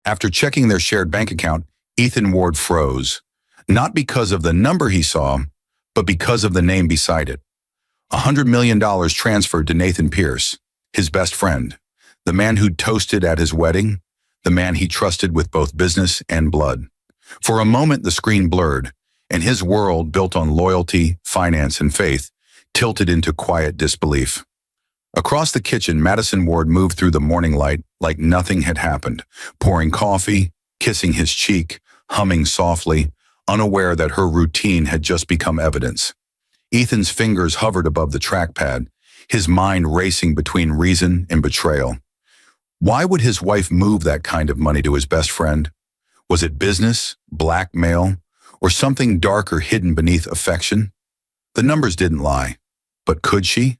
After checking their shared bank account, Ethan Ward froze, not because of the number he saw, but because of the name beside it. $100 million transferred to Nathan Pierce, his best friend, the man who'd toasted at his wedding, the man he trusted with both business and blood. For a moment, the screen blurred, and his world, built on loyalty, finance, and faith, tilted into quiet disbelief. Across the kitchen, Madison Ward moved through the morning light like nothing had happened, pouring coffee, kissing his cheek, humming softly, unaware that her routine had just become evidence. Ethan's fingers hovered above the trackpad, his mind racing between reason and betrayal. Why would his wife move that kind of money to his best friend? Was it business, blackmail, or something darker hidden beneath affection? The numbers didn't lie, but could she?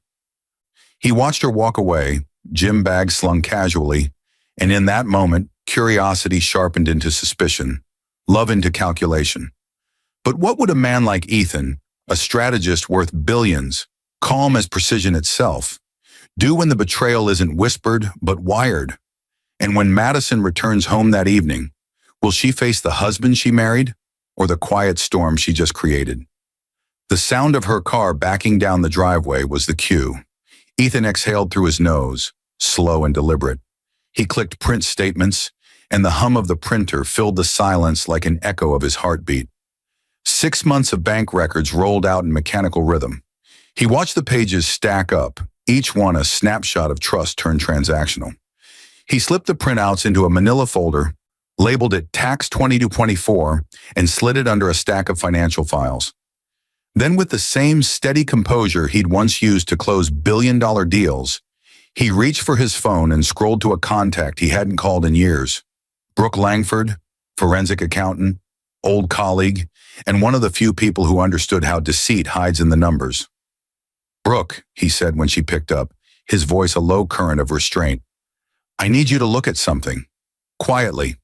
He watched her walk away, gym bag slung casually, and in that moment, curiosity sharpened into suspicion, love into calculation. But what would a man like Ethan, a strategist worth billions, calm as precision itself, do when the betrayal isn't whispered but wired? And when Madison returns home that evening, will she face the husband she married or the quiet storm she just created? The sound of her car backing down the driveway was the cue. Ethan exhaled through his nose, slow and deliberate. He clicked print statements, and the hum of the printer filled the silence like an echo of his heartbeat. 6 months of bank records rolled out in mechanical rhythm. He watched the pages stack up, each one a snapshot of trust turned transactional. He slipped the printouts into a manila folder, labeled it Tax 2224, and slid it under a stack of financial files. Then, with the same steady composure he'd once used to close billion-dollar deals, he reached for his phone and scrolled to a contact he hadn't called in years. Brooke Langford, forensic accountant, old colleague, and one of the few people who understood how deceit hides in the numbers. "Brooke," he said when she picked up, his voice a low current of restraint. "I need you to look at something." Quietly.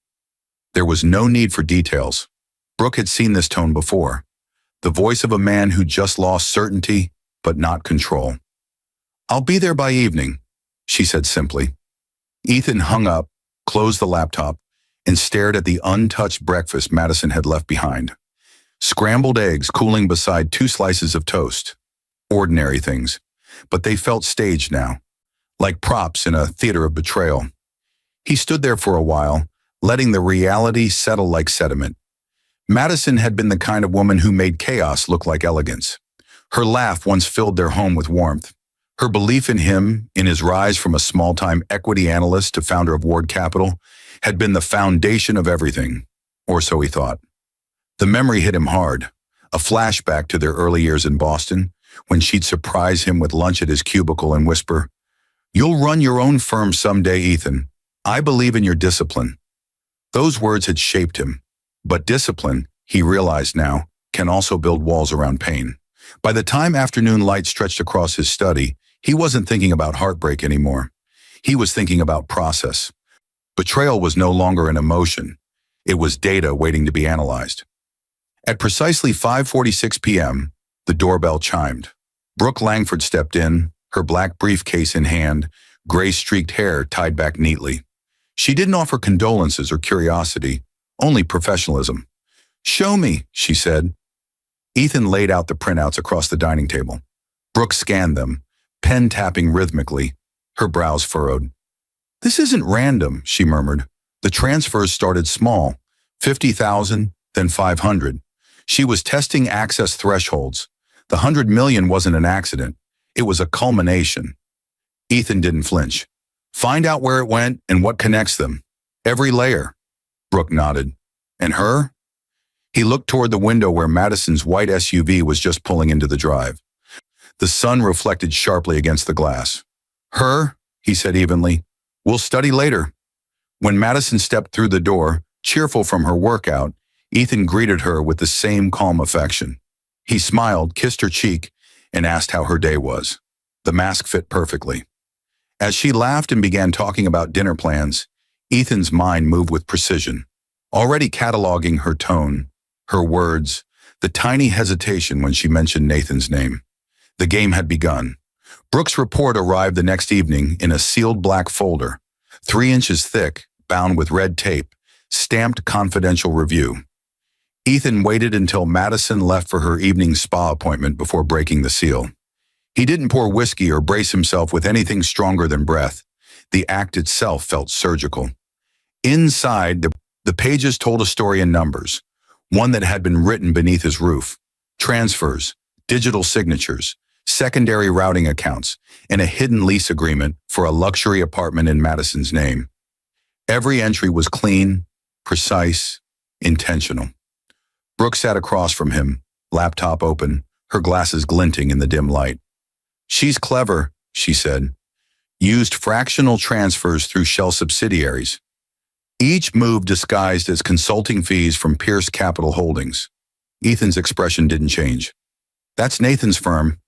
There was no need for details. Brooke had seen this tone before. The voice of a man who just lost certainty, but not control. "I'll be there by evening," she said simply. Ethan hung up, closed the laptop, and stared at the untouched breakfast Madison had left behind. Scrambled eggs cooling beside 2 slices of toast. Ordinary things, but they felt staged now, like props in a theater of betrayal. He stood there for a while, letting the reality settle like sediment. Madison had been the kind of woman who made chaos look like elegance. Her laugh once filled their home with warmth. Her belief in him, in his rise from a small-time equity analyst to founder of Ward Capital, had been the foundation of everything, or so he thought. The memory hit him hard, a flashback to their early years in Boston, when she'd surprise him with lunch at his cubicle and whisper, "You'll run your own firm someday, Ethan. I believe in your discipline." Those words had shaped him. But discipline, he realized now, can also build walls around pain. By the time afternoon light stretched across his study, he wasn't thinking about heartbreak anymore. He was thinking about process. Betrayal was no longer an emotion. It was data waiting to be analyzed. At precisely 5:46 p.m., the doorbell chimed. Brooke Langford stepped in, her black briefcase in hand, gray-streaked hair tied back neatly. She didn't offer condolences or curiosity, only professionalism. "Show me," she said. Ethan laid out the printouts across the dining table. Brooke scanned them, pen tapping rhythmically, her brows furrowed. "This isn't random," she murmured. "The transfers started small, 50,000, then 500. She was testing access thresholds. The 100 million wasn't an accident. It was a culmination." Ethan didn't flinch. "Find out where it went and what connects them. Every layer." Brooke nodded. "And her?" He looked toward the window where Madison's white SUV was just pulling into the drive. The sun reflected sharply against the glass. "Her," he said evenly. "We'll study later." When Madison stepped through the door, cheerful from her workout, Ethan greeted her with the same calm affection. He smiled, kissed her cheek, and asked how her day was. The mask fit perfectly. As she laughed and began talking about dinner plans, Ethan's mind moved with precision, already cataloging her tone, her words, the tiny hesitation when she mentioned Nathan's name. The game had begun. Brooke's report arrived the next evening in a sealed black folder, 3 inches thick, bound with red tape, stamped confidential review. Ethan waited until Madison left for her evening spa appointment before breaking the seal. He didn't pour whiskey or brace himself with anything stronger than breath. The act itself felt surgical. Inside, the pages told a story in numbers, one that had been written beneath his roof. Transfers, digital signatures, secondary routing accounts, and a hidden lease agreement for a luxury apartment in Madison's name. Every entry was clean, precise, intentional. Brooke sat across from him, laptop open, her glasses glinting in the dim light. "She's clever," she said. "Used fractional transfers through shell subsidiaries. Each move disguised as consulting fees from Pierce Capital Holdings." Ethan's expression didn't change. "That's Nathan's firm."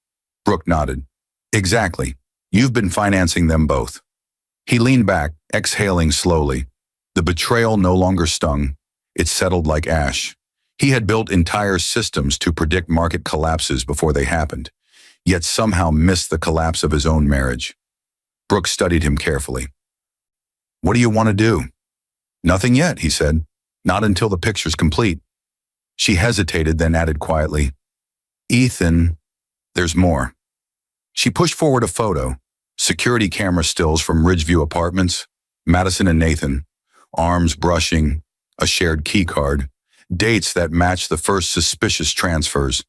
Brooke nodded. "Exactly. You've been financing them both." He leaned back, exhaling slowly. The betrayal no longer stung. It settled like ash. He had built entire systems to predict market collapses before they happened, yet somehow missed the collapse of his own marriage. Brooke studied him carefully. "What do you want to do?" "Nothing yet," he said. "Not until the picture's complete." She hesitated, then added quietly, "Ethan, there's more." She pushed forward a photo, security camera stills from Ridgeview Apartments, Madison and Nathan, arms brushing, a shared key card, dates that matched the first suspicious transfers.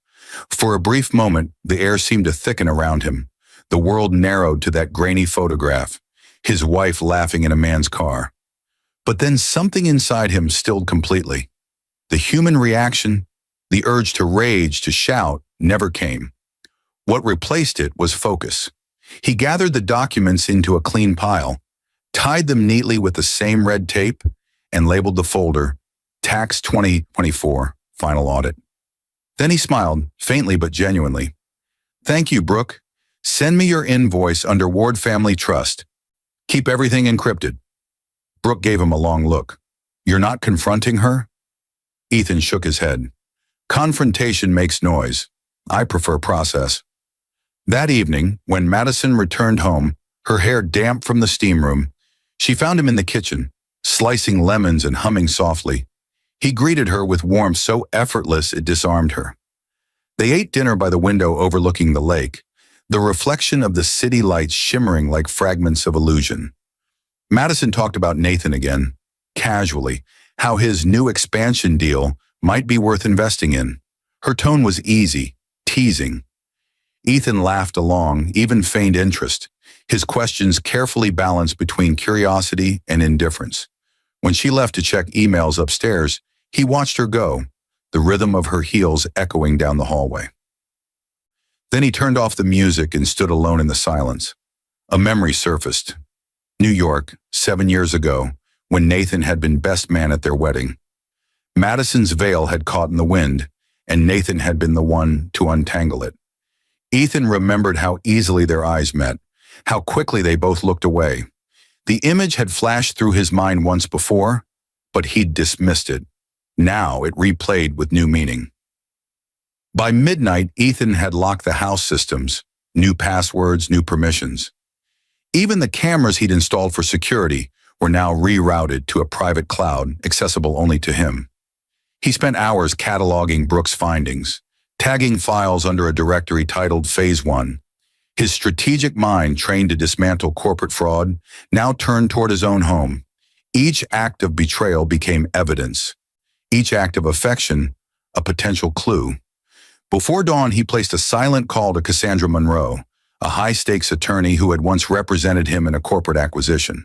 For a brief moment, the air seemed to thicken around him. The world narrowed to that grainy photograph, his wife laughing in a man's car. But then something inside him stilled completely. The human reaction, the urge to rage, to shout, never came. What replaced it was focus. He gathered the documents into a clean pile, tied them neatly with the same red tape, and labeled the folder, Tax 2024, Final Audit. Then he smiled, faintly but genuinely. "Thank you, Brooke. Send me your invoice under Ward Family Trust. Keep everything encrypted." Brooke gave him a long look. "You're not confronting her?" Ethan shook his head. "Confrontation makes noise. I prefer process." That evening, when Madison returned home, her hair damp from the steam room, she found him in the kitchen, slicing lemons and humming softly. He greeted her with warmth so effortless it disarmed her. They ate dinner by the window overlooking the lake, the reflection of the city lights shimmering like fragments of illusion. Madison talked about Nathan again, casually, how his new expansion deal might be worth investing in. Her tone was easy, teasing. Ethan laughed along, even feigned interest, his questions carefully balanced between curiosity and indifference. When she left to check emails upstairs, he watched her go, the rhythm of her heels echoing down the hallway. Then he turned off the music and stood alone in the silence. A memory surfaced. New York, 7 years ago, when Nathan had been best man at their wedding. Madison's veil had caught in the wind, and Nathan had been the one to untangle it. Ethan remembered how easily their eyes met, how quickly they both looked away. The image had flashed through his mind once before, but he'd dismissed it. Now it replayed with new meaning. By midnight, Ethan had locked the house systems, new passwords, new permissions. Even the cameras he'd installed for security were now rerouted to a private cloud accessible only to him. He spent hours cataloging Brooke's findings, tagging files under a directory titled Phase 1. His strategic mind, trained to dismantle corporate fraud, now turned toward his own home. Each act of betrayal became evidence. Each act of affection, a potential clue. Before dawn, he placed a silent call to Cassandra Monroe, a high-stakes attorney who had once represented him in a corporate acquisition.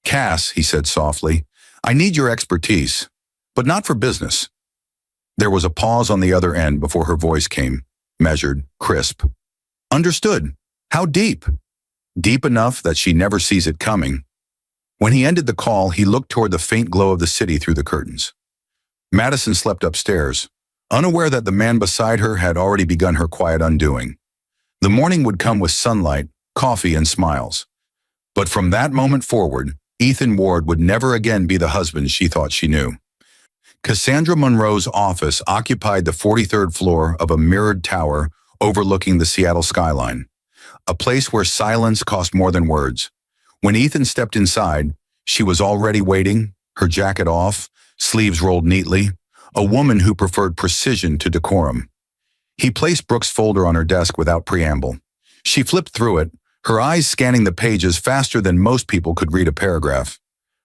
"Cass," he said softly, "I need your expertise, but not for business." There was a pause on the other end before her voice came, measured, crisp. "Understood. How deep?" "Deep enough that she never sees it coming." When he ended the call, he looked toward the faint glow of the city through the curtains. Madison slept upstairs, unaware that the man beside her had already begun her quiet undoing. The morning would come with sunlight, coffee, and smiles. But from that moment forward, Ethan Ward would never again be the husband she thought she knew. Cassandra Monroe's office occupied the 43rd floor of a mirrored tower overlooking the Seattle skyline, a place where silence cost more than words. When Ethan stepped inside, she was already waiting, her jacket off, sleeves rolled neatly, a woman who preferred precision to decorum. He placed Brooke's folder on her desk without preamble. She flipped through it, her eyes scanning the pages faster than most people could read a paragraph.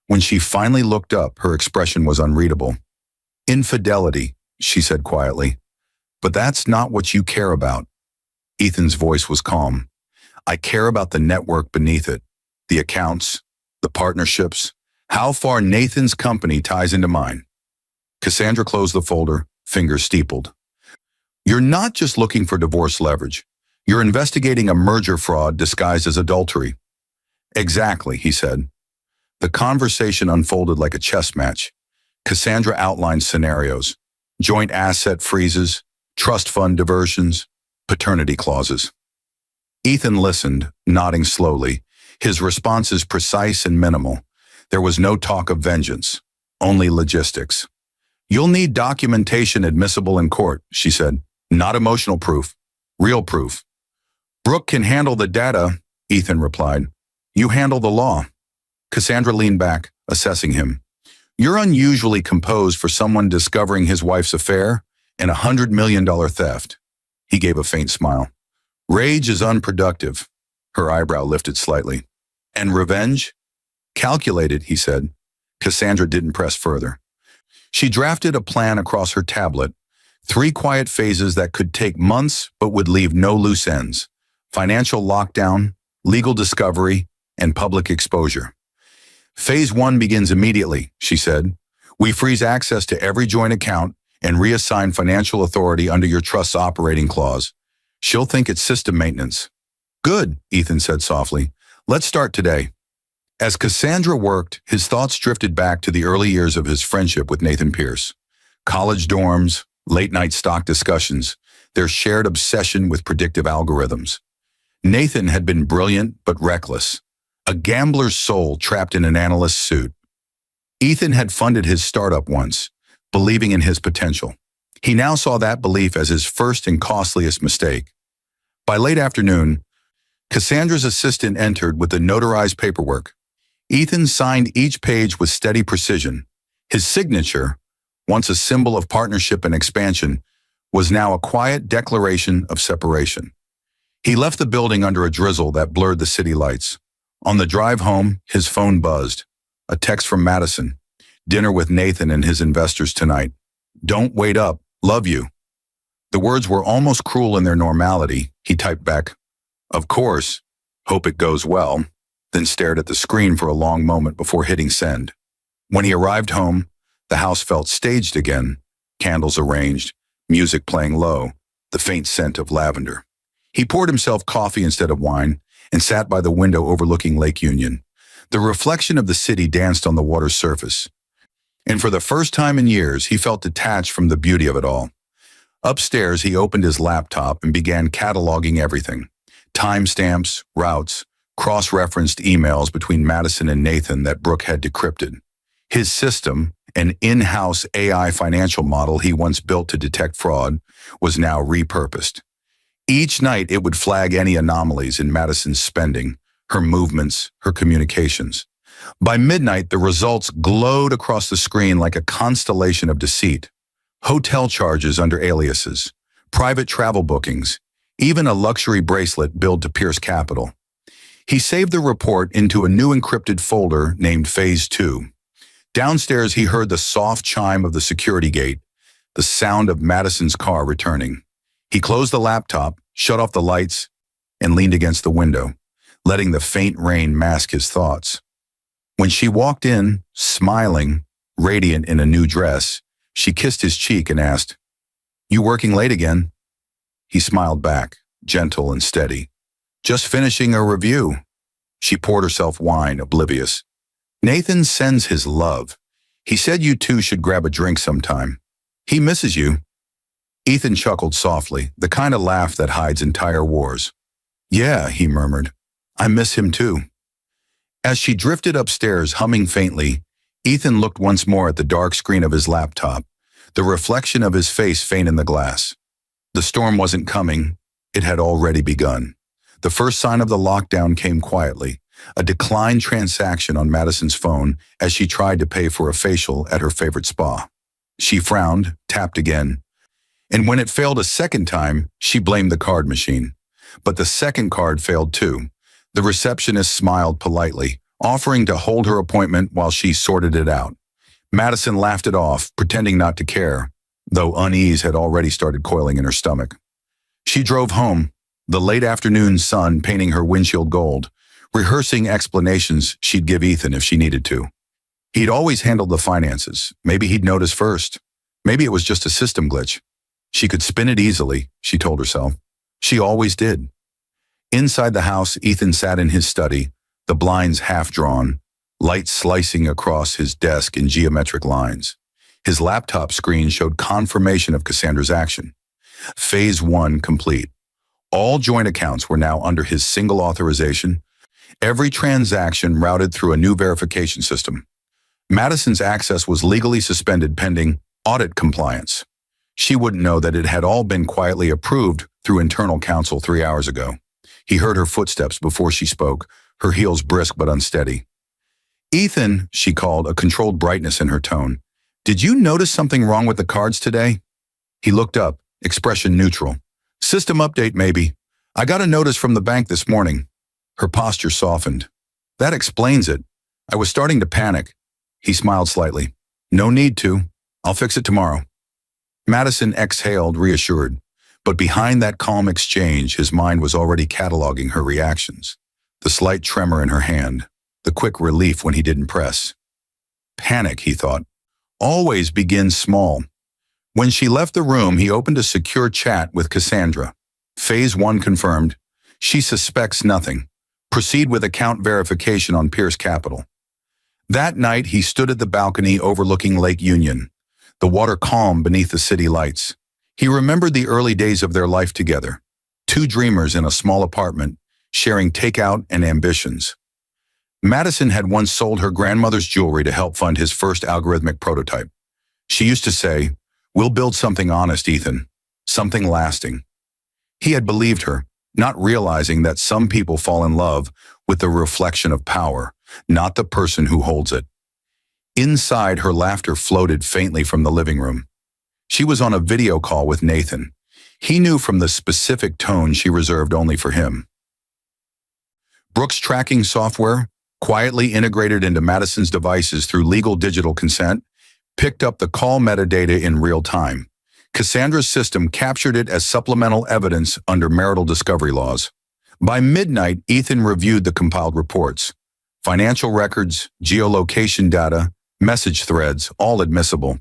When she finally looked up, her expression was unreadable. "Infidelity," she said quietly. "But that's not what you care about." Ethan's voice was calm. "I care about the network beneath it, the accounts, the partnerships, how far Nathan's company ties into mine." Cassandra closed the folder, fingers steepled. "You're not just looking for divorce leverage. You're investigating a merger fraud disguised as adultery." "Exactly," he said. The conversation unfolded like a chess match. Cassandra outlined scenarios: joint asset freezes, trust fund diversions, paternity clauses. Ethan listened, nodding slowly, his responses precise and minimal. There was no talk of vengeance, only logistics. "You'll need documentation admissible in court," she said. "Not emotional proof, real proof." "Brooke can handle the data," Ethan replied. "You handle the law." Cassandra leaned back, assessing him. "You're unusually composed for someone discovering his wife's affair and $100 million theft." He gave a faint smile. "Rage is unproductive." Her eyebrow lifted slightly. "And revenge?" "Calculated," he said. Cassandra didn't press further. She drafted a plan across her tablet, 3 quiet phases that could take months but would leave no loose ends: financial lockdown, legal discovery, and public exposure. "Phase 1 begins immediately," she said. "We freeze access to every joint account and reassign financial authority under your trust's operating clause. She'll think it's system maintenance." "Good," Ethan said softly. "Let's start today." As Cassandra worked, his thoughts drifted back to the early years of his friendship with Nathan Pierce. College dorms, late-night stock discussions, their shared obsession with predictive algorithms. Nathan had been brilliant but reckless, a gambler's soul trapped in an analyst's suit. Ethan had funded his startup once, believing in his potential. He now saw that belief as his first and costliest mistake. By late afternoon, Cassandra's assistant entered with the notarized paperwork. Ethan signed each page with steady precision. His signature, once a symbol of partnership and expansion, was now a quiet declaration of separation. He left the building under a drizzle that blurred the city lights. On the drive home, his phone buzzed. A text from Madison. "Dinner with Nathan and his investors tonight. Don't wait up. Love you." The words were almost cruel in their normality. He typed back, "Of course. Hope it goes well," then stared at the screen for a long moment before hitting send. When he arrived home, the house felt staged again, candles arranged, music playing low, the faint scent of lavender. He poured himself coffee instead of wine and sat by the window overlooking Lake Union. The reflection of the city danced on the water's surface. And for the first time in years, he felt detached from the beauty of it all. Upstairs, he opened his laptop and began cataloging everything: timestamps, routes, cross-referenced emails between Madison and Nathan that Brooke had decrypted. His system, an in-house AI financial model he once built to detect fraud, was now repurposed. Each night, it would flag any anomalies in Madison's spending, her movements, her communications. By midnight, the results glowed across the screen like a constellation of deceit. Hotel charges under aliases, private travel bookings, even a luxury bracelet billed to Pierce Capital. He saved the report into a new encrypted folder named Phase 2. Downstairs, he heard the soft chime of the security gate, the sound of Madison's car returning. He closed the laptop, shut off the lights, and leaned against the window, letting the faint rain mask his thoughts. When she walked in, smiling, radiant in a new dress, she kissed his cheek and asked, "You working late again?" He smiled back, gentle and steady. "Just finishing a review." She poured herself wine, oblivious. "Nathan sends his love. He said you two should grab a drink sometime. He misses you." Ethan chuckled softly, the kind of laugh that hides entire wars. "Yeah," he murmured. "I miss him too." As she drifted upstairs, humming faintly, Ethan looked once more at the dark screen of his laptop, the reflection of his face faint in the glass. The storm wasn't coming. It had already begun. The first sign of the lockdown came quietly, A declined transaction on Madison's phone as she tried to pay for a facial at her favorite spa. She frowned, tapped again, and when it failed a second time, she blamed the card machine. But the second card failed too. The receptionist smiled politely, offering to hold her appointment while she sorted it out. Madison laughed it off, pretending not to care, though unease had already started coiling in her stomach. She drove home, the late afternoon sun painting her windshield gold, rehearsing explanations she'd give Ethan if she needed to. He'd always handled the finances. Maybe he'd notice first. Maybe it was just a system glitch. She could spin it easily, she told herself. She always did. Inside the house, Ethan sat in his study, the blinds half drawn, light slicing across his desk in geometric lines. His laptop screen showed confirmation of Cassandra's action. Phase 1 complete. All joint accounts were now under his single authorization, every transaction routed through a new verification system. Madison's access was legally suspended pending audit compliance. She wouldn't know that it had all been quietly approved through internal counsel 3 hours ago. He heard her footsteps before she spoke, her heels brisk but unsteady. "Ethan," she called, a controlled brightness in her tone. "Did you notice something wrong with the cards today?" He looked up, expression neutral. "System update, maybe. I got a notice from the bank this morning." Her posture softened. "That explains it. I was starting to panic." He smiled slightly. "No need to. I'll fix it tomorrow." Madison exhaled, reassured. But behind that calm exchange, his mind was already cataloging her reactions. The slight tremor in her hand, the quick relief when he didn't press. Panic, he thought, always begins small. When she left the room, he opened a secure chat with Cassandra. Phase 1 confirmed. She suspects nothing. Proceed with account verification on Pierce Capital. That night, he stood at the balcony overlooking Lake Union, the water calm beneath the city lights. He remembered the early days of their life together, two dreamers in a small apartment, sharing takeout and ambitions. Madison had once sold her grandmother's jewelry to help fund his first algorithmic prototype. She used to say, "We'll build something honest, Ethan, something lasting." He had believed her, not realizing that some people fall in love with the reflection of power, not the person who holds it. Inside, her laughter floated faintly from the living room. She was on a video call with Nathan. He knew from the specific tone she reserved only for him. Brooks' tracking software, quietly integrated into Madison's devices through legal digital consent, picked up the call metadata in real time. Cassandra's system captured it as supplemental evidence under marital discovery laws. By midnight, Ethan reviewed the compiled reports. Financial records, geolocation data, message threads, all admissible.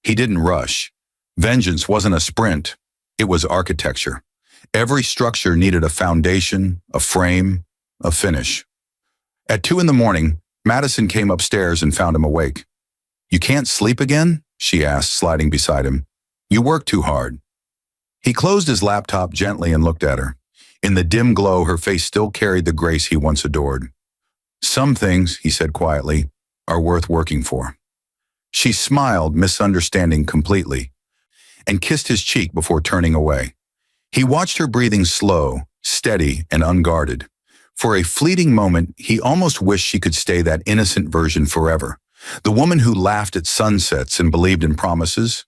He didn't rush. Vengeance wasn't a sprint, it was architecture. Every structure needed a foundation, a frame, a finish. At 2 a.m, Madison came upstairs and found him awake. "You can't sleep again?" she asked, sliding beside him. "You work too hard." He closed his laptop gently and looked at her. In the dim glow, her face still carried the grace he once adored. "Some things," he said quietly, "are worth working for." She smiled, misunderstanding completely, and kissed his cheek before turning away. He watched her breathing slow, steady, and unguarded. For a fleeting moment, he almost wished she could stay that innocent version forever. The woman who laughed at sunsets and believed in promises.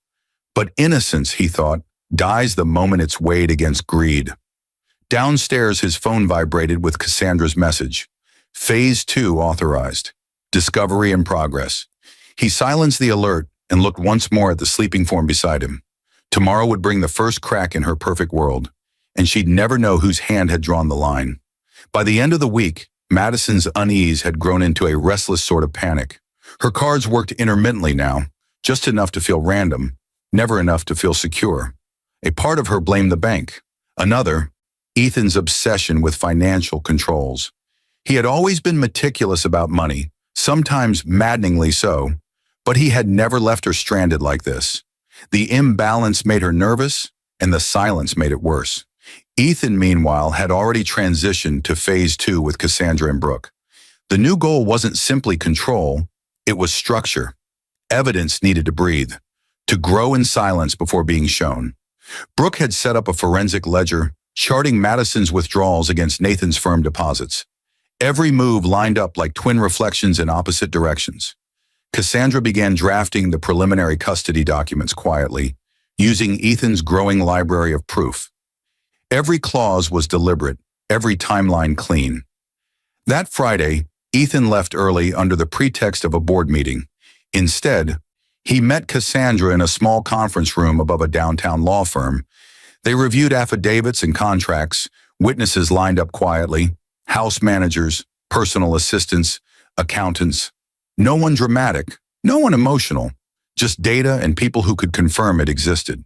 But innocence, he thought, dies the moment it's weighed against greed. Downstairs, his phone vibrated with Cassandra's message. Phase 2 authorized. Discovery in progress. He silenced the alert and looked once more at the sleeping form beside him. Tomorrow would bring the first crack in her perfect world, and she'd never know whose hand had drawn the line. By the end of the week, Madison's unease had grown into a restless sort of panic. Her cards worked intermittently now, just enough to feel random, never enough to feel secure. A part of her blamed the bank. Another, Ethan's obsession with financial controls. He had always been meticulous about money, sometimes maddeningly so, but he had never left her stranded like this. The imbalance made her nervous, and the silence made it worse. Ethan, meanwhile, had already transitioned to phase 2 with Cassandra and Brooke. The new goal wasn't simply control, it was structure. Evidence needed to breathe, to grow in silence before being shown. Brooke had set up a forensic ledger, charting Madison's withdrawals against Nathan's firm deposits. Every move lined up like twin reflections in opposite directions. Cassandra began drafting the preliminary custody documents quietly, using Ethan's growing library of proof. Every clause was deliberate, every timeline clean. That Friday, Ethan left early under the pretext of a board meeting. Instead, he met Cassandra in a small conference room above a downtown law firm. They reviewed affidavits and contracts, witnesses lined up quietly, house managers, personal assistants, accountants. No one dramatic, no one emotional, just data and people who could confirm it existed.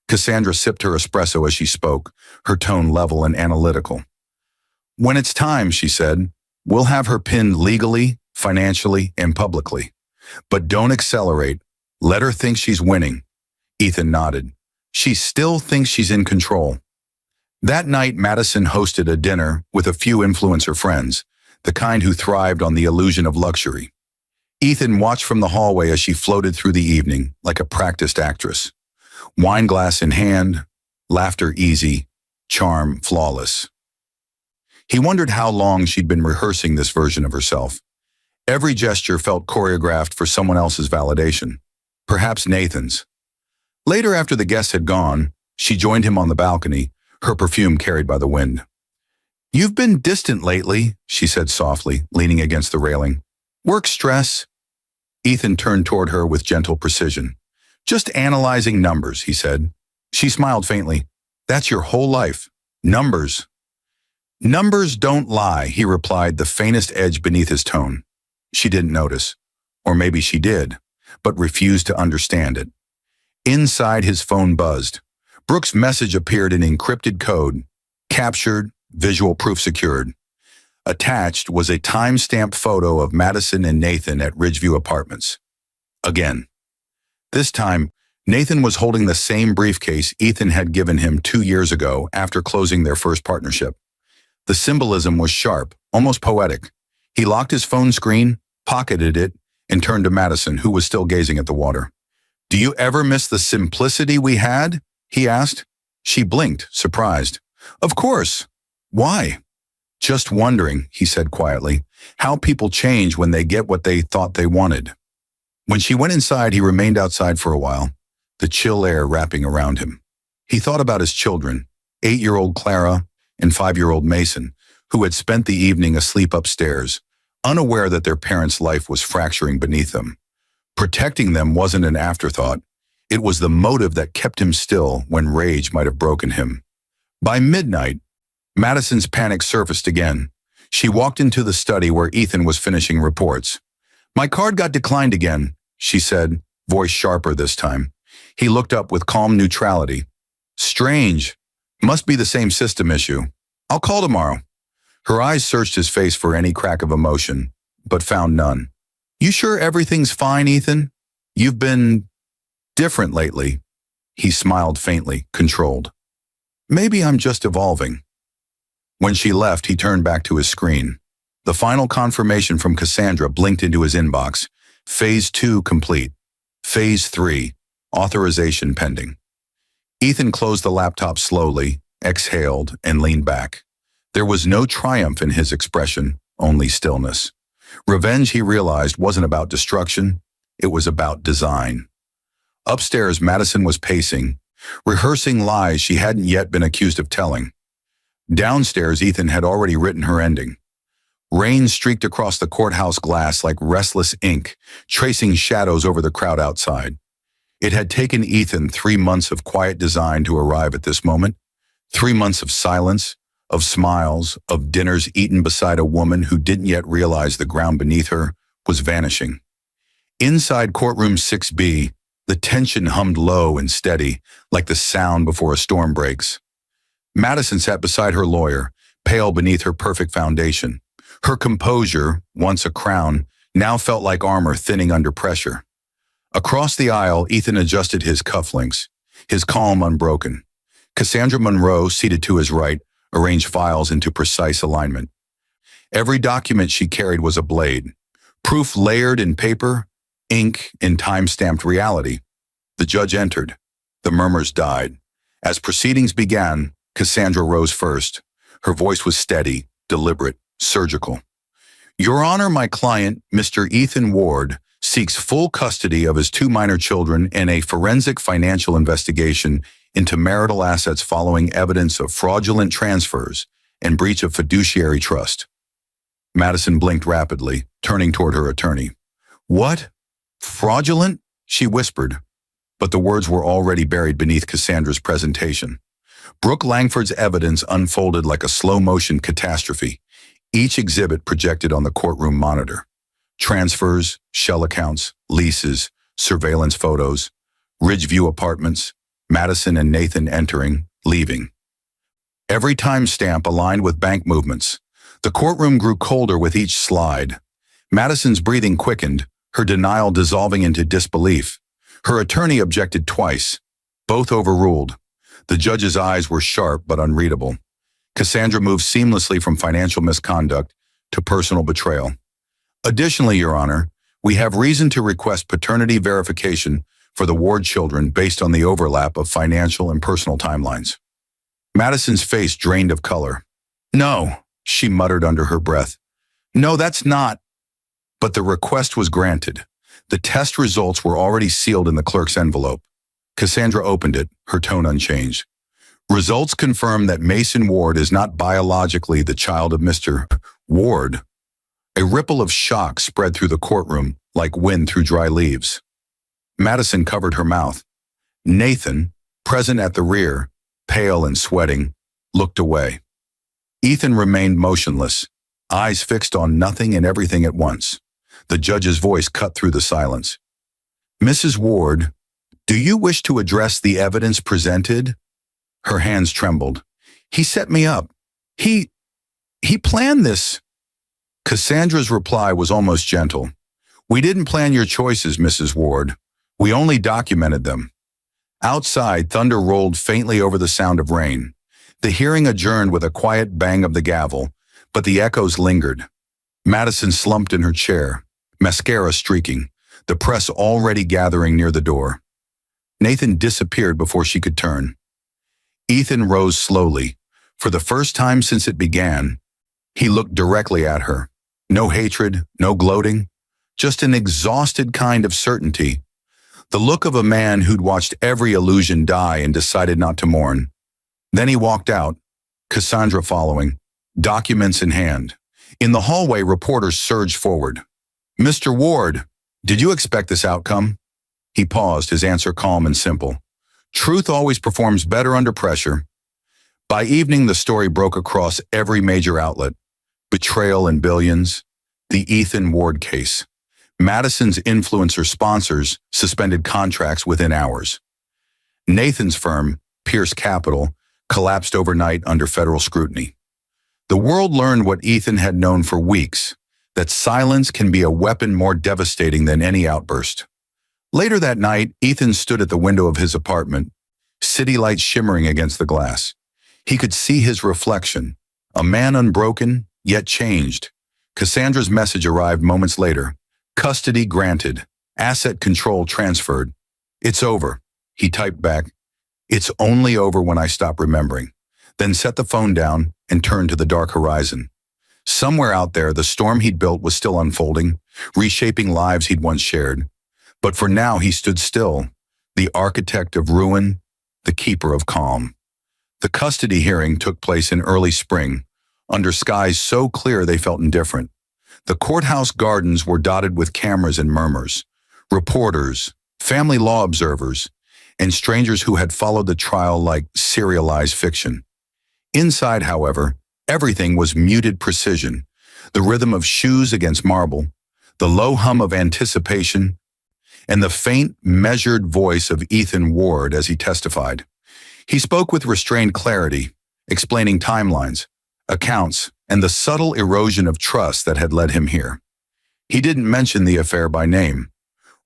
Cassandra sipped her espresso as she spoke, her tone level and analytical. "When it's time," she said, "we'll have her pinned legally, financially, and publicly. But don't accelerate. Let her think she's winning." Ethan nodded. "She still thinks she's in control." That night, Madison hosted a dinner with a few influencer friends, the kind who thrived on the illusion of luxury. Ethan watched from the hallway as she floated through the evening like a practiced actress. Wine glass in hand, laughter easy, charm flawless. He wondered how long she'd been rehearsing this version of herself. Every gesture felt choreographed for someone else's validation, perhaps Nathan's. Later, after the guests had gone, she joined him on the balcony, her perfume carried by the wind. "You've been distant lately," she said softly, leaning against the railing. "Work stress?" Ethan turned toward her with gentle precision. "Just analyzing numbers," he said. She smiled faintly. "That's your whole life. Numbers." "Numbers don't lie," he replied, the faintest edge beneath his tone. She didn't notice. Or maybe she did, but refused to understand it. Inside, his phone buzzed. Brooke's message appeared in encrypted code. Captured, visual proof secured. Attached was a time-stamped photo of Madison and Nathan at Ridgeview Apartments. Again. This time, Nathan was holding the same briefcase Ethan had given him 2 years ago after closing their first partnership. The symbolism was sharp, almost poetic. He locked his phone screen, pocketed it, and turned to Madison, who was still gazing at the water. "Do you ever miss the simplicity we had?" he asked. She blinked, surprised. "Of course. Why?" "Just wondering," he said quietly, "how people change when they get what they thought they wanted." When she went inside, he remained outside for a while, the chill air wrapping around him. He thought about his children, 8-year-old Clara and 5-year-old Mason, who had spent the evening asleep upstairs, unaware that their parents' life was fracturing beneath them. Protecting them wasn't an afterthought. It was the motive that kept him still when rage might have broken him. By midnight, Madison's panic surfaced again. She walked into the study where Ethan was finishing reports. "My card got declined again," she said, voice sharper this time. He looked up with calm neutrality. "Strange. Must be the same system issue. I'll call tomorrow." Her eyes searched his face for any crack of emotion, but found none. "You sure everything's fine, Ethan? You've been different lately." He smiled faintly, controlled. "Maybe I'm just evolving." When she left, he turned back to his screen. The final confirmation from Cassandra blinked into his inbox. Phase 2 complete. Phase 3, authorization pending. Ethan closed the laptop slowly, exhaled, and leaned back. There was no triumph in his expression, only stillness. Revenge, he realized, wasn't about destruction. It was about design. Upstairs, Madison was pacing, rehearsing lies she hadn't yet been accused of telling. Downstairs, Ethan had already written her ending. Rain streaked across the courthouse glass like restless ink, tracing shadows over the crowd outside. It had taken Ethan 3 months of quiet design to arrive at this moment. 3 months of silence, of smiles, of dinners eaten beside a woman who didn't yet realize the ground beneath her was vanishing. Inside courtroom 6B, the tension hummed low and steady, like the sound before a storm breaks. Madison sat beside her lawyer, pale beneath her perfect foundation. Her composure, once a crown, now felt like armor thinning under pressure. Across the aisle, Ethan adjusted his cufflinks, his calm unbroken. Cassandra Monroe, seated to his right, arranged files into precise alignment. Every document she carried was a blade, proof layered in paper, ink in time-stamped reality. The judge entered. The murmurs died. As proceedings began, Cassandra rose first. Her voice was steady, deliberate, surgical. Your Honor, my client, Mr. Ethan Ward, seeks full custody of his two minor children in a forensic financial investigation into marital assets following evidence of fraudulent transfers and breach of fiduciary trust. Madison blinked rapidly, turning toward her attorney. What? Fraudulent? She whispered, but the words were already buried beneath Cassandra's presentation. Brooke Langford's evidence unfolded like a slow-motion catastrophe, each exhibit projected on the courtroom monitor. Transfers, shell accounts, leases, surveillance photos, Ridgeview Apartments, Madison and Nathan entering, leaving. Every timestamp aligned with bank movements. The courtroom grew colder with each slide. Madison's breathing quickened, her denial dissolving into disbelief. Her attorney objected twice, both overruled. The judge's eyes were sharp but unreadable. Cassandra moved seamlessly from financial misconduct to personal betrayal. Additionally, Your Honor, we have reason to request paternity verification for the Ward children based on the overlap of financial and personal timelines. Madison's face drained of color. No, she muttered under her breath. No, that's not. But the request was granted. The test results were already sealed in the clerk's envelope. Cassandra opened it, her tone unchanged. Results confirm that Mason Ward is not biologically the child of Mr. Ward. A ripple of shock spread through the courtroom like wind through dry leaves. Madison covered her mouth. Nathan, present at the rear, pale and sweating, looked away. Ethan remained motionless, eyes fixed on nothing and everything at once. The judge's voice cut through the silence. Mrs. Ward, do you wish to address the evidence presented? Her hands trembled. He set me up. He planned this. Cassandra's reply was almost gentle. We didn't plan your choices, Mrs. Ward. We only documented them. Outside, thunder rolled faintly over the sound of rain. The hearing adjourned with a quiet bang of the gavel, but the echoes lingered. Madison slumped in her chair, mascara streaking, the press already gathering near the door. Nathan disappeared before she could turn. Ethan rose slowly. For the first time since it began, he looked directly at her. No hatred, no gloating, just an exhausted kind of certainty. The look of a man who'd watched every illusion die and decided not to mourn. Then he walked out, Cassandra following, documents in hand. In the hallway, reporters surged forward. Mr. Ward, did you expect this outcome? He paused, his answer calm and simple. Truth always performs better under pressure. By evening, the story broke across every major outlet. Betrayal in billions, the Ethan Ward case. Madison's influencer sponsors suspended contracts within hours. Nathan's firm, Pierce Capital, collapsed overnight under federal scrutiny. The world learned what Ethan had known for weeks, that silence can be a weapon more devastating than any outburst. Later that night, Ethan stood at the window of his apartment, city lights shimmering against the glass. He could see his reflection, a man unbroken, yet changed. Cassandra's message arrived moments later. Custody granted. Asset control transferred. It's over, he typed back. It's only over when I stop remembering. Then set the phone down and turned to the dark horizon. Somewhere out there, the storm he'd built was still unfolding, reshaping lives he'd once shared. But for now, he stood still, the architect of ruin, the keeper of calm. The custody hearing took place in early spring, under skies so clear they felt indifferent. The courthouse gardens were dotted with cameras and murmurs, reporters, family law observers, and strangers who had followed the trial like serialized fiction. Inside, however, everything was muted precision, the rhythm of shoes against marble, the low hum of anticipation, and the faint, measured voice of Ethan Ward as he testified. He spoke with restrained clarity, explaining timelines, accounts, and the subtle erosion of trust that had led him here. He didn't mention the affair by name,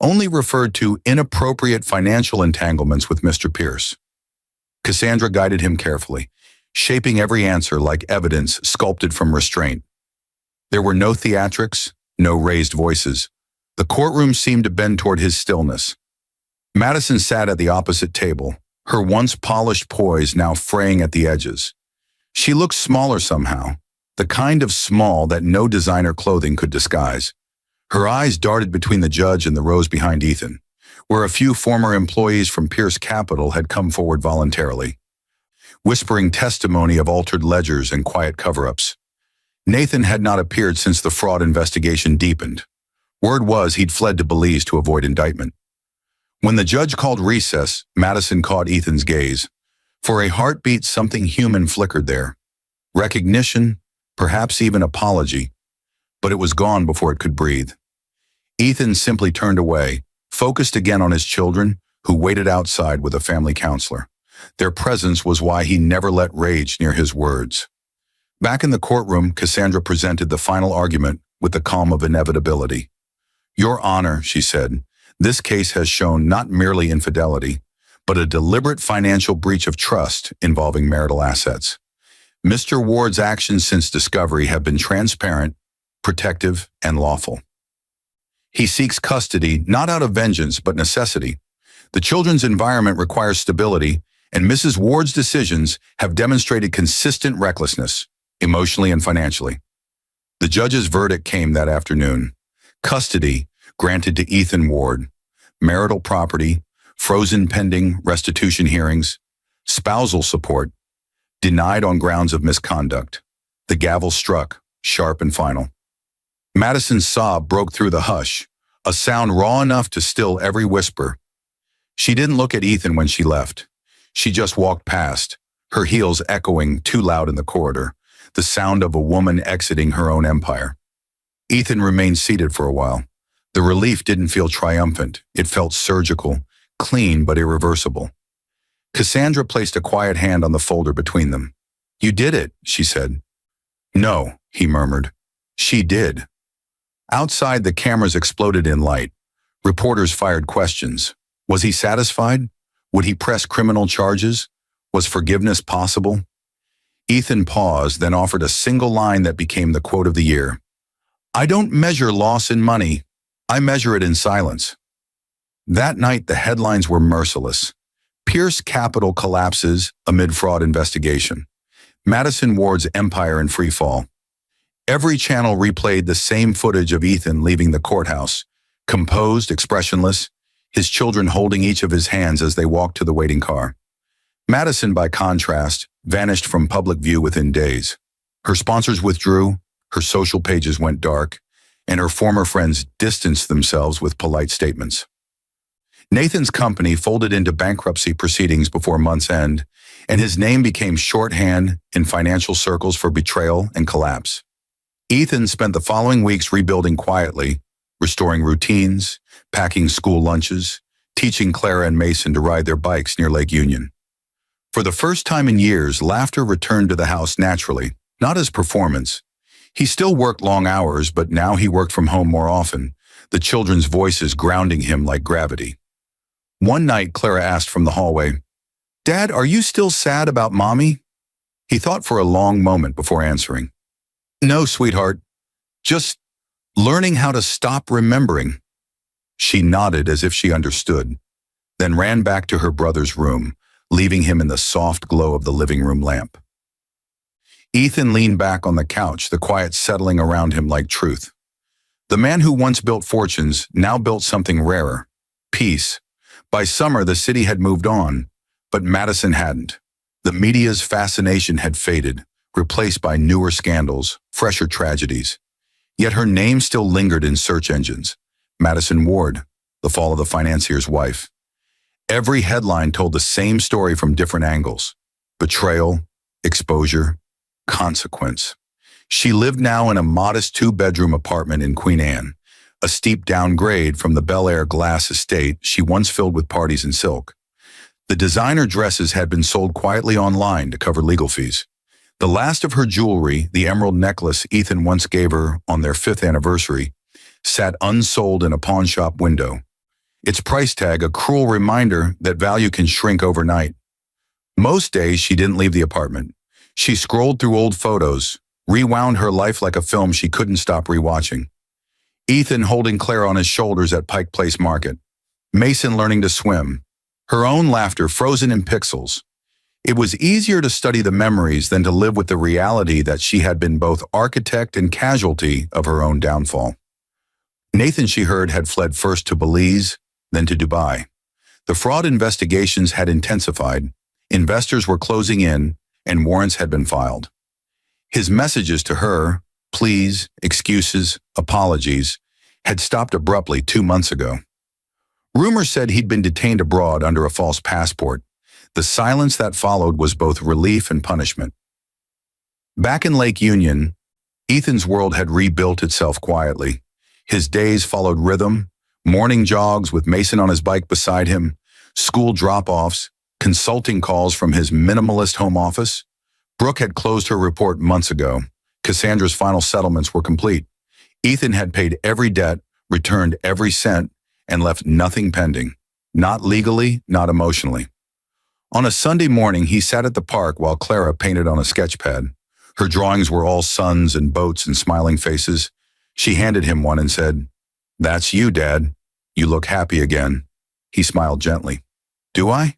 only referred to inappropriate financial entanglements with Mr. Pierce. Cassandra guided him carefully, shaping every answer like evidence sculpted from restraint. There were no theatrics, no raised voices. The courtroom seemed to bend toward his stillness. Madison sat at the opposite table, her once polished poise now fraying at the edges. She looked smaller somehow, the kind of small that no designer clothing could disguise. Her eyes darted between the judge and the rows behind Ethan, where a few former employees from Pierce Capital had come forward voluntarily, whispering testimony of altered ledgers and quiet cover-ups. Nathan had not appeared since the fraud investigation deepened. Word was he'd fled to Belize to avoid indictment. When the judge called recess, Madison caught Ethan's gaze. For a heartbeat, something human flickered there. Recognition, perhaps even apology, but it was gone before it could breathe. Ethan simply turned away, focused again on his children, who waited outside with a family counselor. Their presence was why he never let rage near his words. Back in the courtroom, Cassandra presented the final argument with the calm of inevitability. "Your Honor," she said, "this case has shown not merely infidelity, but a deliberate financial breach of trust involving marital assets. Mr. Ward's actions since discovery have been transparent, protective, and lawful. He seeks custody not out of vengeance but necessity. The children's environment requires stability, and Mrs. Ward's decisions have demonstrated consistent recklessness, emotionally and financially." The judge's verdict came that afternoon. Custody granted to Ethan Ward, marital property frozen pending restitution hearings, spousal support denied on grounds of misconduct. The gavel struck, sharp and final. Madison's sob broke through the hush, a sound raw enough to still every whisper. She didn't look at Ethan when she left. She just walked past, her heels echoing too loud in the corridor, the sound of a woman exiting her own empire. Ethan remained seated for a while. The relief didn't feel triumphant. It felt surgical, clean but irreversible. Cassandra placed a quiet hand on the folder between them. "You did it," she said. "No," he murmured. "She did." Outside, the cameras exploded in light. Reporters fired questions. Was he satisfied? Would he press criminal charges? Was forgiveness possible? Ethan paused, then offered a single line that became the quote of the year. "I don't measure loss in money. I measure it in silence." That night, the headlines were merciless. Pierce Capital collapses amid fraud investigation. Madison Ward's empire in free fall. Every channel replayed the same footage of Ethan leaving the courthouse, composed, expressionless, his children holding each of his hands as they walked to the waiting car. Madison, by contrast, vanished from public view within days. Her sponsors withdrew, her social pages went dark, and her former friends distanced themselves with polite statements. Nathan's company folded into bankruptcy proceedings before month's end, and his name became shorthand in financial circles for betrayal and collapse. Ethan spent the following weeks rebuilding quietly, restoring routines, packing school lunches, teaching Clara and Mason to ride their bikes near Lake Union. For the first time in years, laughter returned to the house naturally, not as performance. He still worked long hours, but now he worked from home more often, the children's voices grounding him like gravity. One night, Clara asked from the hallway, "Dad, are you still sad about Mommy?" He thought for a long moment before answering. "No, sweetheart. Just learning how to stop remembering." She nodded as if she understood, then ran back to her brother's room, leaving him in the soft glow of the living room lamp. Ethan leaned back on the couch, the quiet settling around him like truth. The man who once built fortunes now built something rarer, peace. By summer, the city had moved on, but Madison hadn't. The media's fascination had faded, replaced by newer scandals, fresher tragedies. Yet her name still lingered in search engines. Madison Ward, the fall of the financier's wife. Every headline told the same story from different angles. Betrayal, exposure, consequence. She lived now in a modest 2-bedroom apartment in Queen Anne, a steep downgrade from the Bel Air glass estate she once filled with parties and silk. The designer dresses had been sold quietly online to cover legal fees. The last of her jewelry, the emerald necklace Ethan once gave her on their 5th anniversary, sat unsold in a pawn shop window. Its price tag a cruel reminder that value can shrink overnight. Most days she didn't leave the apartment. She scrolled through old photos, rewound her life like a film she couldn't stop rewatching. Ethan holding Claire on his shoulders at Pike Place Market. Mason learning to swim. Her own laughter frozen in pixels. It was easier to study the memories than to live with the reality that she had been both architect and casualty of her own downfall. Nathan, she heard, had fled first to Belize, then to Dubai. The fraud investigations had intensified, investors were closing in, and warrants had been filed. His messages to her, pleas, excuses, apologies, had stopped abruptly 2 months ago. Rumors said he'd been detained abroad under a false passport. The silence that followed was both relief and punishment. Back in Lake Union, Ethan's world had rebuilt itself quietly. His days followed rhythm, morning jogs with Mason on his bike beside him, school drop-offs, consulting calls from his minimalist home office. Brooke had closed her report months ago. Cassandra's final settlements were complete. Ethan had paid every debt, returned every cent, and left nothing pending. Not legally, not emotionally. On a Sunday morning, he sat at the park while Clara painted on a sketch pad. Her drawings were all suns and boats and smiling faces. She handed him one and said, "That's you, Dad. You look happy again." He smiled gently. "Do I?"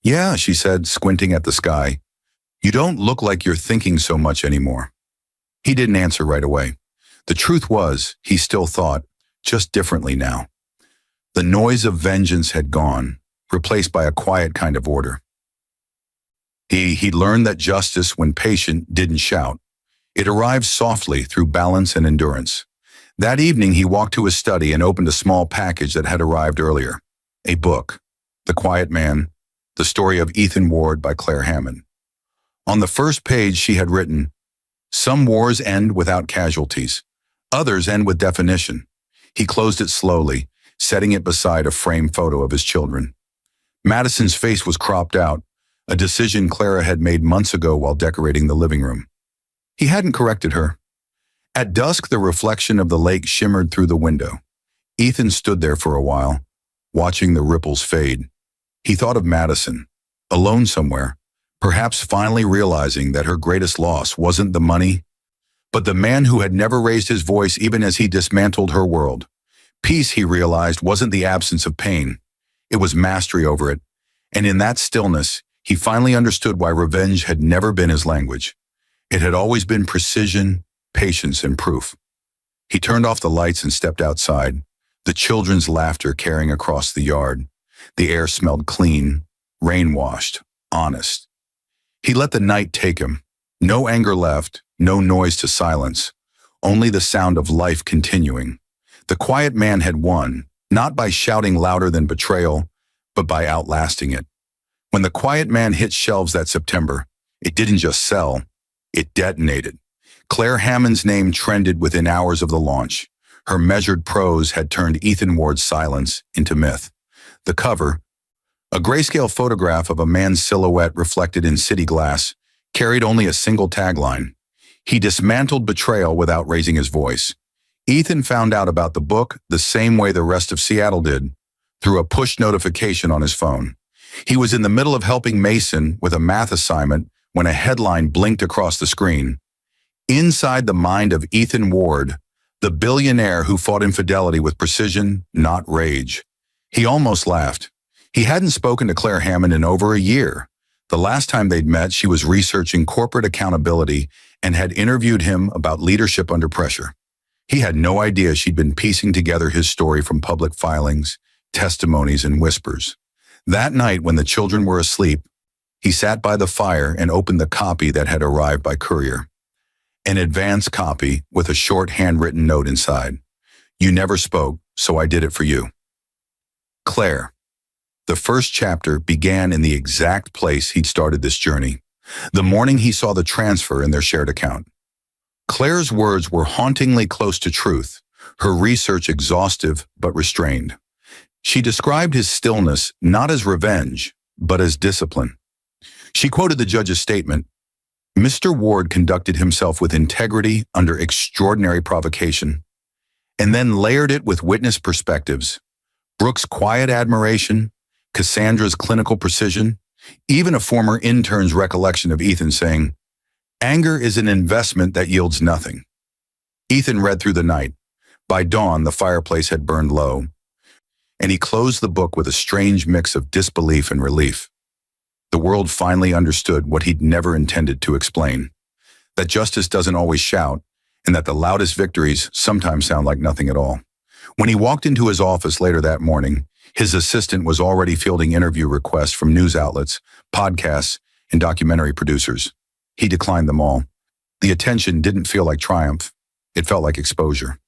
"Yeah," she said, squinting at the sky. "You don't look like you're thinking so much anymore." He didn't answer right away. The truth was, he still thought, just differently now. The noise of vengeance had gone, replaced by a quiet kind of order. He'd learned that justice, when patient, didn't shout. It arrived softly through balance and endurance. That evening, he walked to his study and opened a small package that had arrived earlier. A book, The Quiet Man, The Story of Ethan Ward by Claire Hammond. On the first page, she had written, "Some wars end without casualties. Others end with definition." He closed it slowly, setting it beside a framed photo of his children. Madison's face was cropped out, a decision Clara had made months ago while decorating the living room. He hadn't corrected her. At dusk, the reflection of the lake shimmered through the window. Ethan stood there for a while, watching the ripples fade. He thought of Madison, alone somewhere, perhaps finally realizing that her greatest loss wasn't the money, but the man who had never raised his voice even as he dismantled her world. Peace, he realized, wasn't the absence of pain. It was mastery over it, and in that stillness, he finally understood why revenge had never been his language. It had always been precision, patience, and proof. He turned off the lights and stepped outside, the children's laughter carrying across the yard. The air smelled clean, rain-washed, honest. He let the night take him. No anger left, no noise to silence, only the sound of life continuing. The quiet man had won, not by shouting louder than betrayal, but by outlasting it. When The Quiet Man hit shelves that September, it didn't just sell, it detonated. Claire Hammond's name trended within hours of the launch. Her measured prose had turned Ethan Ward's silence into myth. The cover, a grayscale photograph of a man's silhouette reflected in city glass, carried only a single tagline. He dismantled betrayal without raising his voice. Ethan found out about the book the same way the rest of Seattle did, through a push notification on his phone. He was in the middle of helping Mason with a math assignment when a headline blinked across the screen. Inside the mind of Ethan Ward, the billionaire who fought infidelity with precision, not rage. He almost laughed. He hadn't spoken to Claire Hammond in over a year. The last time they'd met, she was researching corporate accountability and had interviewed him about leadership under pressure. He had no idea she'd been piecing together his story from public filings, testimonies, and whispers. That night, when the children were asleep, he sat by the fire and opened the copy that had arrived by courier. An advance copy with a short handwritten note inside. "You never spoke, so I did it for you. Claire." The first chapter began in the exact place he'd started this journey, the morning he saw the transfer in their shared account. Claire's words were hauntingly close to truth, her research exhaustive but restrained. She described his stillness not as revenge, but as discipline. She quoted the judge's statement, "Mr. Ward conducted himself with integrity under extraordinary provocation," and then layered it with witness perspectives, Brooke's quiet admiration, Cassandra's clinical precision, even a former intern's recollection of Ethan saying, "Anger is an investment that yields nothing." Ethan read through the night. By dawn, the fireplace had burned low, and he closed the book with a strange mix of disbelief and relief. The world finally understood what he'd never intended to explain. That justice doesn't always shout, and that the loudest victories sometimes sound like nothing at all. When he walked into his office later that morning, his assistant was already fielding interview requests from news outlets, podcasts, and documentary producers. He declined them all. The attention didn't feel like triumph. It felt like exposure.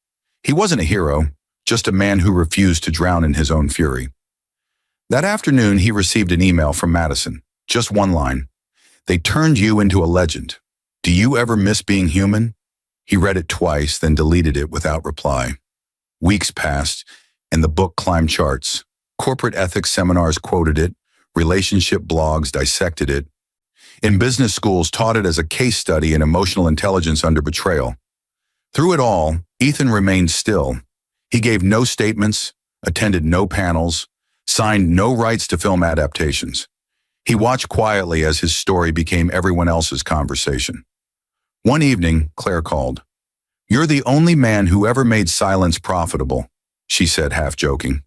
He wasn't a hero, just a man who refused to drown in his own fury. That afternoon, he received an email from Madison. Just one line. "They turned you into a legend. Do you ever miss being human?" He read it twice, then deleted it without reply. Weeks passed, and the book climbed charts. Corporate ethics seminars quoted it. Relationship blogs dissected it. In business schools taught it as a case study in emotional intelligence under betrayal. Through it all, Ethan remained still. He gave no statements, attended no panels, signed no rights to film adaptations. He watched quietly as his story became everyone else's conversation. One evening, Claire called. "You're the only man who ever made silence profitable," she said, half joking.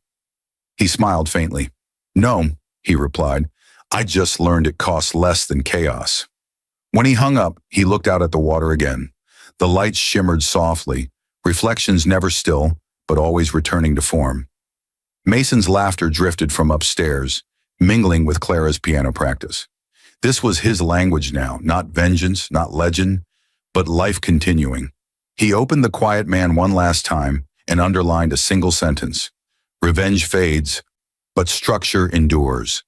He smiled faintly. "No," he replied. "I just learned it costs less than chaos." When he hung up, he looked out at the water again. The lights shimmered softly, reflections never still, but always returning to form. Mason's laughter drifted from upstairs, mingling with Clara's piano practice. This was his language now, not vengeance, not legend, but life continuing. He opened The Quiet Man one last time and underlined a single sentence. Revenge fades, but structure endures.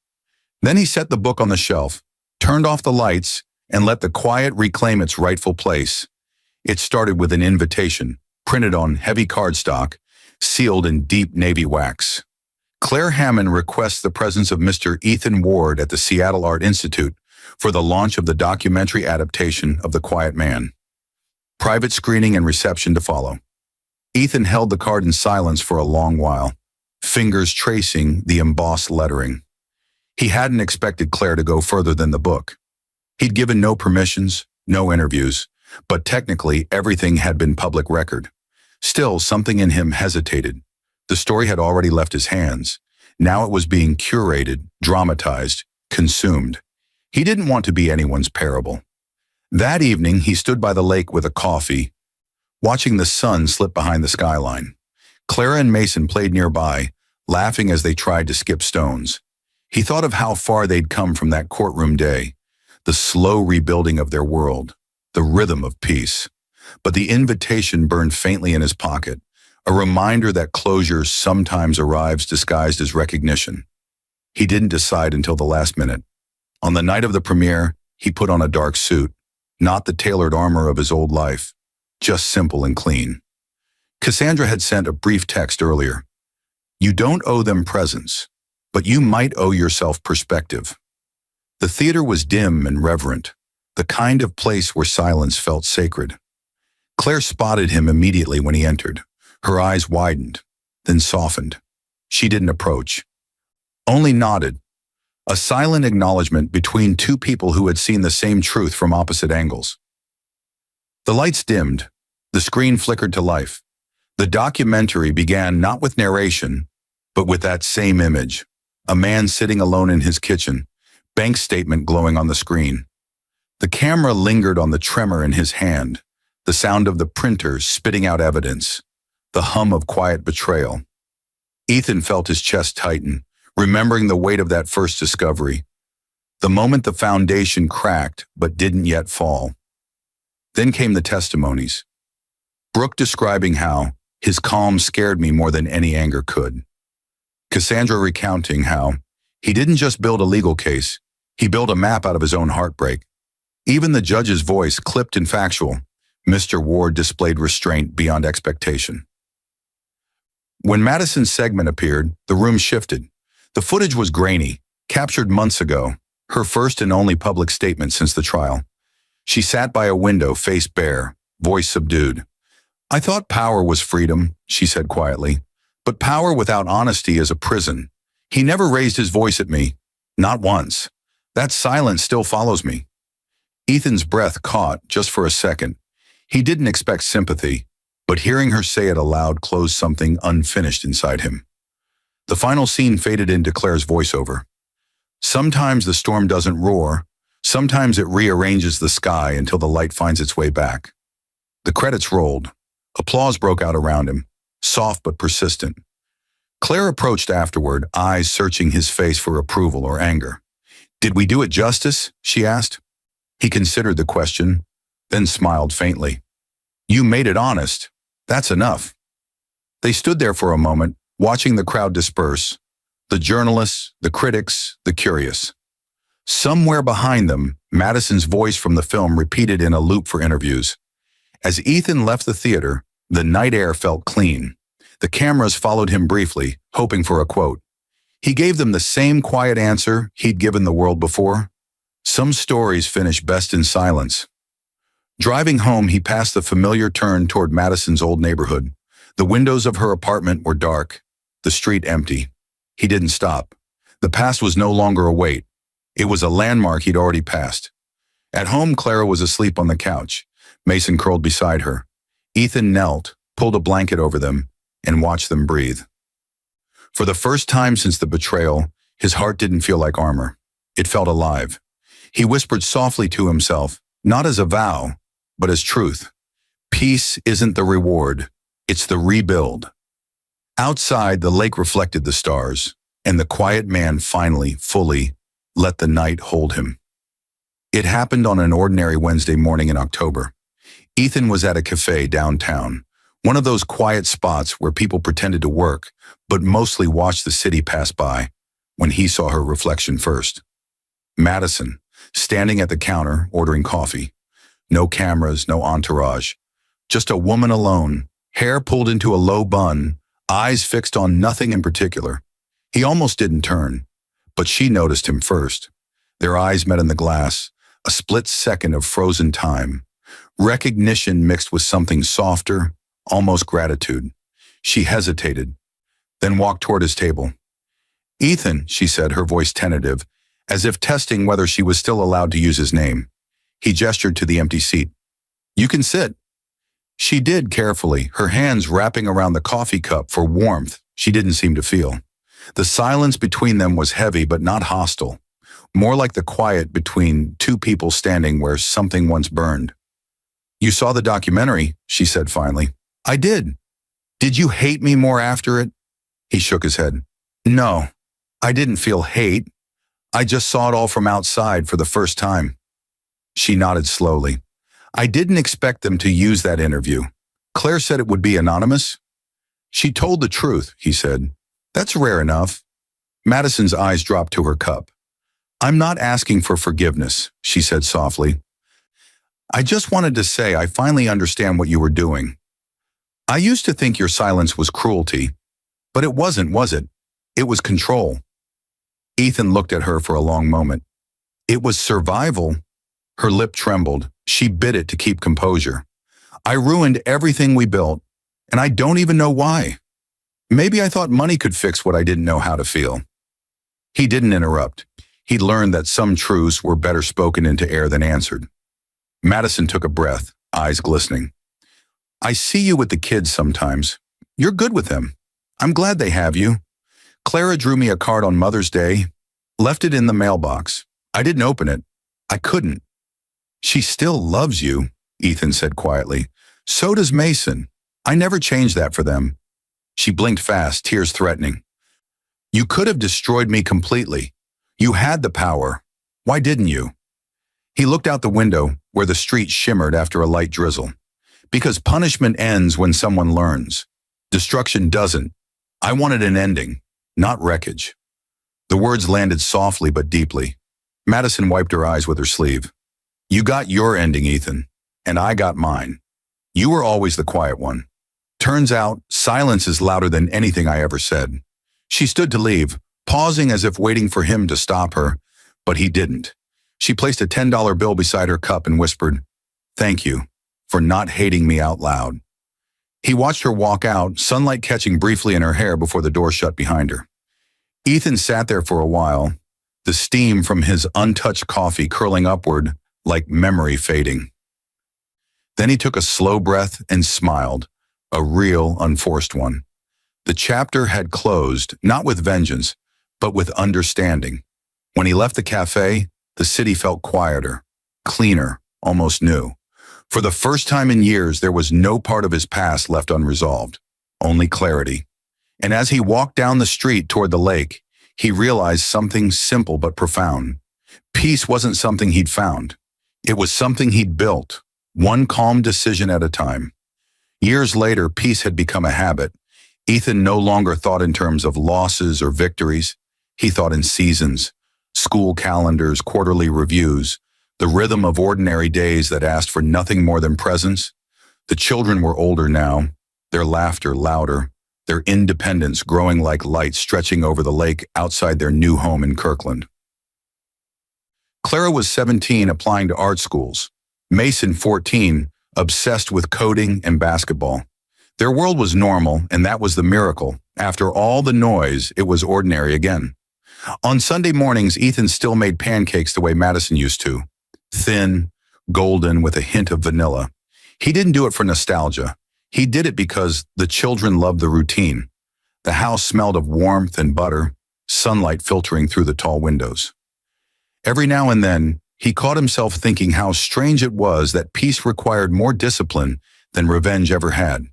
Then he set the book on the shelf, turned off the lights, and let the quiet reclaim its rightful place. It started with an invitation, printed on heavy cardstock, sealed in deep navy wax. Claire Hammond requests the presence of Mr. Ethan Ward at the Seattle Art Institute for the launch of the documentary adaptation of The Quiet Man. Private screening and reception to follow. Ethan held the card in silence for a long while, fingers tracing the embossed lettering. He hadn't expected Claire to go further than the book. He'd given no permissions, no interviews, but technically everything had been public record. Still, something in him hesitated. The story had already left his hands. Now it was being curated, dramatized, consumed. He didn't want to be anyone's parable. That evening, he stood by the lake with a coffee, watching the sun slip behind the skyline. Clara and Mason played nearby, laughing as they tried to skip stones. He thought of how far they'd come from that courtroom day, the slow rebuilding of their world, the rhythm of peace. But the invitation burned faintly in his pocket, a reminder that closure sometimes arrives disguised as recognition. He didn't decide until the last minute. On the night of the premiere, he put on a dark suit, not the tailored armor of his old life, just simple and clean. Cassandra had sent a brief text earlier. "You don't owe them presents, but you might owe yourself perspective." The theater was dim and reverent, the kind of place where silence felt sacred. Claire spotted him immediately when he entered. Her eyes widened, then softened. She didn't approach, only nodded, a silent acknowledgement between two people who had seen the same truth from opposite angles. The lights dimmed, the screen flickered to life. The documentary began not with narration, but with that same image, a man sitting alone in his kitchen, bank statement glowing on the screen. The camera lingered on the tremor in his hand, the sound of the printer spitting out evidence, the hum of quiet betrayal. Ethan felt his chest tighten, remembering the weight of that first discovery, the moment the foundation cracked but didn't yet fall. Then came the testimonies. Brooke describing how his calm scared me more than any anger could. Cassandra recounting how he didn't just build a legal case, he built a map out of his own heartbreak. Even the judge's voice, clipped and factual, Mr. Ward displayed restraint beyond expectation. When Madison's segment appeared, the room shifted. The footage was grainy, captured months ago, her first and only public statement since the trial. She sat by a window, face bare, voice subdued. "I thought power was freedom," she said quietly, "but power without honesty is a prison. He never raised his voice at me, not once. That silence still follows me." Ethan's breath caught just for a second. He didn't expect sympathy, but hearing her say it aloud closed something unfinished inside him. The final scene faded into Claire's voiceover. Sometimes the storm doesn't roar. Sometimes it rearranges the sky until the light finds its way back. The credits rolled. Applause broke out around him, soft but persistent. Claire approached afterward, eyes searching his face for approval or anger. "Did we do it justice?" she asked. He considered the question, then smiled faintly. "You made it honest. That's enough." They stood there for a moment, watching the crowd disperse. The journalists, the critics, the curious. Somewhere behind them, Madison's voice from the film repeated in a loop for interviews. As Ethan left the theater, the night air felt clean. The cameras followed him briefly, hoping for a quote. He gave them the same quiet answer he'd given the world before. Some stories finish best in silence. Driving home, he passed the familiar turn toward Madison's old neighborhood. The windows of her apartment were dark, the street empty. He didn't stop. The past was no longer a weight. It was a landmark he'd already passed. At home, Clara was asleep on the couch. Mason curled beside her. Ethan knelt, pulled a blanket over them, and watched them breathe. For the first time since the betrayal, his heart didn't feel like armor. It felt alive. He whispered softly to himself, not as a vow, but as truth. Peace isn't the reward, it's the rebuild. Outside, the lake reflected the stars, and the quiet man finally, fully, let the night hold him. It happened on an ordinary Wednesday morning in October. Ethan was at a cafe downtown, one of those quiet spots where people pretended to work, but mostly watched the city pass by, when he saw her reflection first. Madison, standing at the counter, ordering coffee. No cameras, no entourage. Just a woman alone, hair pulled into a low bun, eyes fixed on nothing in particular. He almost didn't turn, but she noticed him first. Their eyes met in the glass, a split second of frozen time. Recognition mixed with something softer, almost gratitude. She hesitated, then walked toward his table. "Ethan," she said, her voice tentative, as if testing whether she was still allowed to use his name. He gestured to the empty seat. "You can sit." She did carefully, her hands wrapping around the coffee cup for warmth she didn't seem to feel. The silence between them was heavy but not hostile, more like the quiet between two people standing where something once burned. "You saw the documentary," she said finally. "I did." "Did you hate me more after it?" He shook his head. "No, I didn't feel hate. I just saw it all from outside for the first time." She nodded slowly. "I didn't expect them to use that interview. Claire said it would be anonymous." "She told the truth," he said. "That's rare enough." Madison's eyes dropped to her cup. "I'm not asking for forgiveness," she said softly. "I just wanted to say I finally understand what you were doing. I used to think your silence was cruelty, but it wasn't, was it? It was control." Ethan looked at her for a long moment. "It was survival." Her lip trembled. She bit it to keep composure. "I ruined everything we built, and I don't even know why. Maybe I thought money could fix what I didn't know how to feel." He didn't interrupt. He'd learned that some truths were better spoken into air than answered. Madison took a breath, eyes glistening. "I see you with the kids sometimes. You're good with them. I'm glad they have you. Clara drew me a card on Mother's Day, left it in the mailbox. I didn't open it. I couldn't." "She still loves you," Ethan said quietly. "So does Mason. I never changed that for them." She blinked fast, tears threatening. "You could have destroyed me completely. You had the power. Why didn't you?" He looked out the window, where the street shimmered after a light drizzle. "Because punishment ends when someone learns. Destruction doesn't. I wanted an ending, not wreckage." The words landed softly but deeply. Madison wiped her eyes with her sleeve. "You got your ending, Ethan, and I got mine. You were always the quiet one. Turns out, silence is louder than anything I ever said." She stood to leave, pausing as if waiting for him to stop her, but he didn't. She placed a $10 bill beside her cup and whispered, "Thank you for not hating me out loud." He watched her walk out, sunlight catching briefly in her hair before the door shut behind her. Ethan sat there for a while, the steam from his untouched coffee curling upward like memory fading. Then he took a slow breath and smiled, a real, unforced one. The chapter had closed, not with vengeance, but with understanding. When he left the cafe, the city felt quieter, cleaner, almost new. For the first time in years, there was no part of his past left unresolved, only clarity. And as he walked down the street toward the lake, he realized something simple but profound. Peace wasn't something he'd found. It was something he'd built, one calm decision at a time. Years later, peace had become a habit. Ethan no longer thought in terms of losses or victories. He thought in seasons, school calendars, quarterly reviews, the rhythm of ordinary days that asked for nothing more than presence. The children were older now, their laughter louder, their independence growing like light stretching over the lake outside their new home in Kirkland. Clara was 17, applying to art schools. Mason, 14, obsessed with coding and basketball. Their world was normal, and that was the miracle. After all the noise, it was ordinary again. On Sunday mornings, Ethan still made pancakes the way Madison used to. Thin, golden, with a hint of vanilla. He didn't do it for nostalgia. He did it because the children loved the routine. The house smelled of warmth and butter, sunlight filtering through the tall windows. Every now and then, he caught himself thinking how strange it was that peace required more discipline than revenge ever had.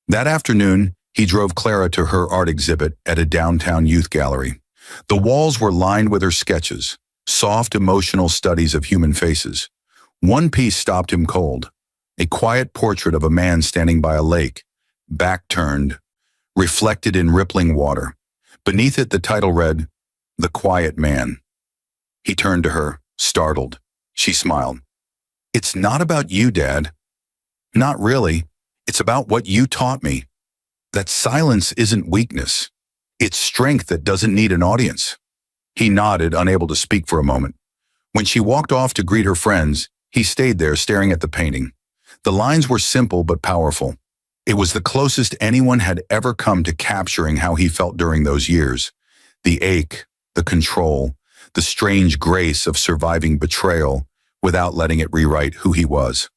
That afternoon, he drove Clara to her art exhibit at a downtown youth gallery. The walls were lined with her sketches, soft, emotional studies of human faces. One piece stopped him cold, a quiet portrait of a man standing by a lake, back turned, reflected in rippling water. Beneath it, the title read, "The Quiet Man." He turned to her, startled. She smiled. "It's not about you, Dad." "Not really. It's about what you taught me. That silence isn't weakness. It's strength that doesn't need an audience." He nodded, unable to speak for a moment. When she walked off to greet her friends, he stayed there staring at the painting. The lines were simple but powerful. It was the closest anyone had ever come to capturing how he felt during those years. The ache, the control, the strange grace of surviving betrayal without letting it rewrite who he was.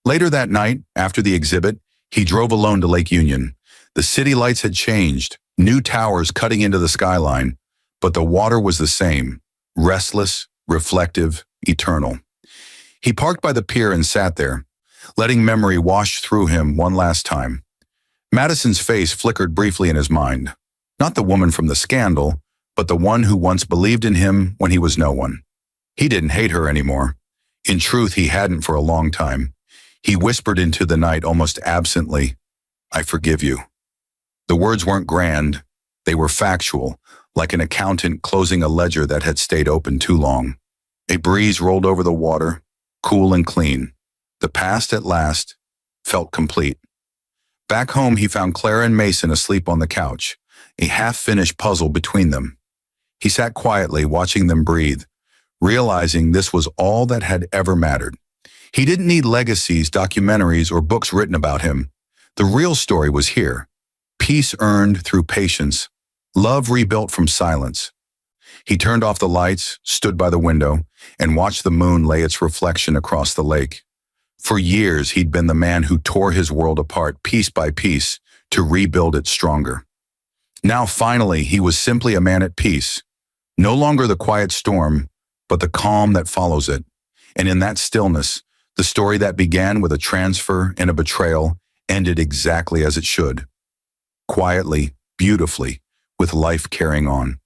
Later that night, after the exhibit, he drove alone to Lake Union. The city lights had changed, new towers cutting into the skyline, but the water was the same, restless, reflective, eternal. He parked by the pier and sat there, letting memory wash through him one last time. Madison's face flickered briefly in his mind. Not the woman from the scandal, but the one who once believed in him when he was no one. He didn't hate her anymore. In truth, he hadn't for a long time. He whispered into the night almost absently, "I forgive you." The words weren't grand. They were factual, like an accountant closing a ledger that had stayed open too long. A breeze rolled over the water, cool and clean. The past at last felt complete. Back home, he found Clara and Mason asleep on the couch, a half-finished puzzle between them. He sat quietly, watching them breathe, realizing this was all that had ever mattered. He didn't need legacies, documentaries, or books written about him. The real story was here. Peace earned through patience, love rebuilt from silence. He turned off the lights, stood by the window, and watched the moon lay its reflection across the lake. For years, he'd been the man who tore his world apart piece by piece to rebuild it stronger. Now, finally, he was simply a man at peace. No longer the quiet storm, but the calm that follows it. And in that stillness, the story that began with a transfer and a betrayal ended exactly as it should. Quietly, beautifully, with life carrying on.